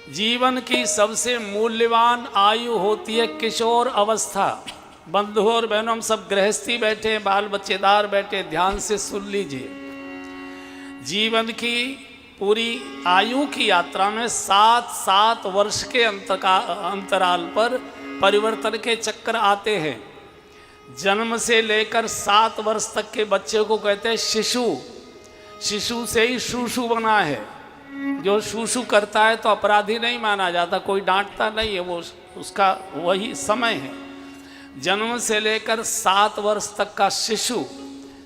जीवन की सबसे मूल्यवान आयु होती है किशोर अवस्था। बंधुओं और बहनों, हम सब गृहस्थी बैठे, बाल बच्चेदार बैठे, ध्यान से सुन लीजिए। जीवन की पूरी आयु की यात्रा में 7-7 वर्ष के अंतराल पर परिवर्तन के चक्र आते हैं। जन्म से लेकर 7 वर्ष तक के बच्चे को कहते हैं शिशु। शिशु से ही शूशु बना है। जो शूशु करता है तो अपराधी नहीं माना जाता, कोई डांटता नहीं है, वो उसका वही समय है। जन्म से लेकर 7 वर्ष तक का शिशु,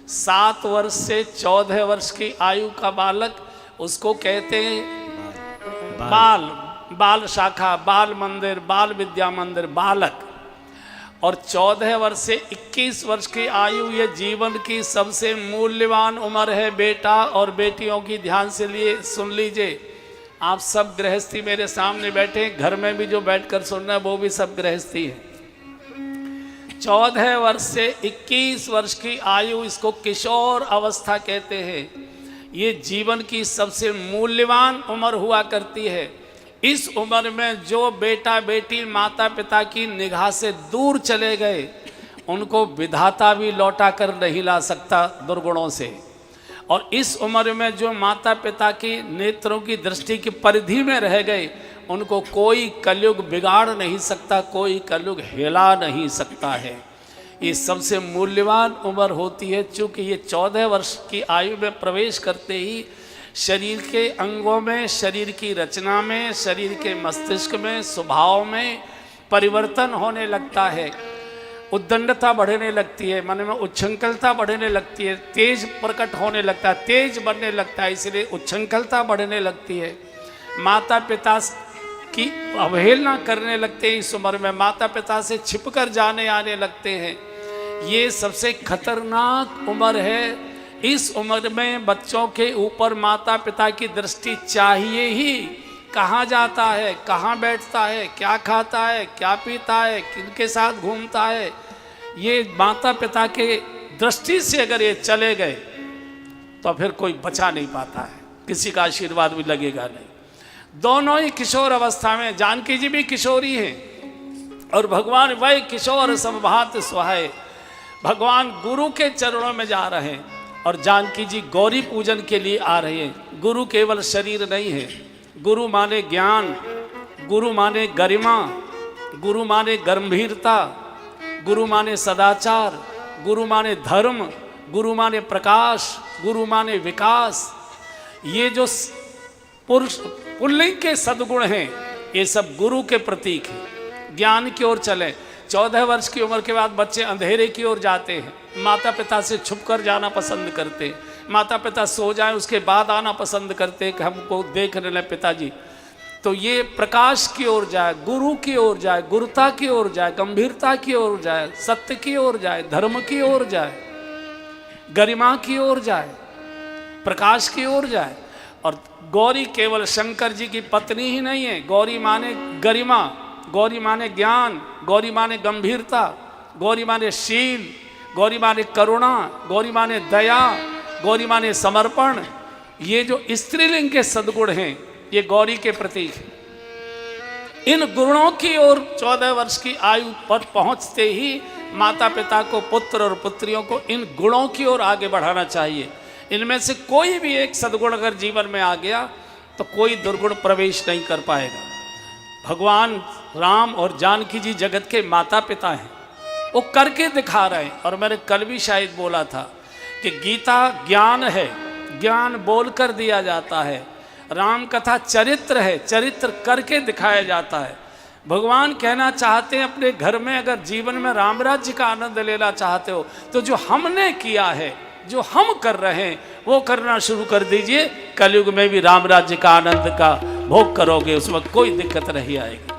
7 वर्ष से 14 वर्ष की आयु का बालक, उसको कहते हैं बाल शाखा, बाल मंदिर, बाल विद्या मंदिर, बालक। और 14 वर्ष से 21 वर्ष की आयु ये जीवन की सबसे मूल्यवान उम्र है। बेटा और बेटियों की ध्यान से सुन लीजिए। आप सब गृहस्थी मेरे सामने बैठे, घर में भी जो बैठकर सुन रहे हैं वो भी सब गृहस्थी है। 14 वर्ष से 21 वर्ष की आयु, इसको किशोर अवस्था कहते हैं। ये जीवन की सबसे मूल्यवान उम्र हुआ करती है। इस उम्र में जो बेटा बेटी माता पिता की निगाह से दूर चले गए, उनको विधाता भी लौटा कर नहीं ला सकता दुर्गुणों से। और इस उम्र में जो माता पिता की नेत्रों की दृष्टि की परिधि में रह गए, उनको कोई कलयुग बिगाड़ नहीं सकता, कोई कलयुग हिला नहीं सकता है। ये सबसे मूल्यवान उम्र होती है। चूँकि ये 14 वर्ष की आयु में प्रवेश करते ही शरीर के अंगों में, शरीर की रचना में, शरीर के मस्तिष्क में, स्वभाव में परिवर्तन होने लगता है। उद्दंडता बढ़ने लगती है, मन में उच्छृंखलता बढ़ने लगती है, तेज प्रकट होने लगता है, तेज बनने लगता है, इसलिए उच्छृंखलता बढ़ने लगती है। माता पिता की अवहेलना करने लगते हैं। इस उम्र में माता पिता से छिपकर जाने आने लगते हैं। ये सबसे खतरनाक उम्र है। इस उम्र में बच्चों के ऊपर माता पिता की दृष्टि चाहिए ही। कहाँ जाता है, कहाँ बैठता है, क्या खाता है, क्या पीता है, किनके साथ घूमता है, ये माता पिता के दृष्टि से अगर ये चले गए तो फिर कोई बचा नहीं पाता है, किसी का आशीर्वाद भी लगेगा नहीं। दोनों ही किशोर अवस्था में, जानकी जी भी किशोरी हैं और भगवान वह किशोर समभात सुहाए। भगवान गुरु के चरणों में जा रहे हैं और जानकी जी गौरी पूजन के लिए आ रहे हैं। गुरु केवल शरीर नहीं है, गुरु माने ज्ञान, गुरु माने गरिमा, गुरु माने गंभीरता, गुरु माने सदाचार, गुरु माने धर्म, गुरु माने प्रकाश, गुरु माने विकास। ये जो पुरुष पुल्लिंग के सद्गुण हैं, ये सब गुरु के प्रतीक हैं। ज्ञान की ओर चले। 14 वर्ष की उम्र के बाद बच्चे अंधेरे की ओर जाते हैं, माता पिता से छुपकर जाना पसंद करते हैं। माता पिता सो जाएं उसके बाद आना पसंद करते हैं कि हमको देख रहे पिताजी। तो ये प्रकाश की ओर जाए, गुरु की ओर जाए, गुरुता की ओर जाए, गंभीरता की ओर जाए, सत्य की ओर जाए, धर्म की ओर जाए, गरिमा की ओर जाए, प्रकाश की ओर जाए। और गौरी केवल शंकर जी की पत्नी ही नहीं है। गौरी माने गरिमा, गौरी माने ज्ञान, गौरी माने गंभीरता, गौरी माने शील, गौरी माने करुणा, गौरी माने दया, गौरी माने समर्पण। ये जो स्त्रीलिंग के सद्गुण हैं, ये गौरी के प्रतीक हैं। इन गुणों की ओर 14 वर्ष की आयु पर पहुंचते ही माता पिता को, पुत्र और पुत्रियों को इन गुणों की ओर आगे बढ़ाना चाहिए। इनमें से कोई भी एक सद्गुण अगर जीवन में आ गया तो कोई दुर्गुण प्रवेश नहीं कर पाएगा। भगवान राम और जानकी जी जगत के माता पिता हैं, वो करके दिखा रहे हैं। और मैंने कल भी शायद बोला था कि गीता ज्ञान है, ज्ञान बोल कर दिया जाता है। राम कथा चरित्र है, चरित्र करके दिखाया जाता है। भगवान कहना चाहते हैं अपने घर में अगर जीवन में राम राज्य का आनंद लेना चाहते हो तो जो हमने किया है, जो हम कर रहे हैं, वो करना शुरू कर दीजिए। कलयुग में भी राम राज्य का आनंद का भोग करोगे, उसमें कोई दिक्कत नहीं आएगी।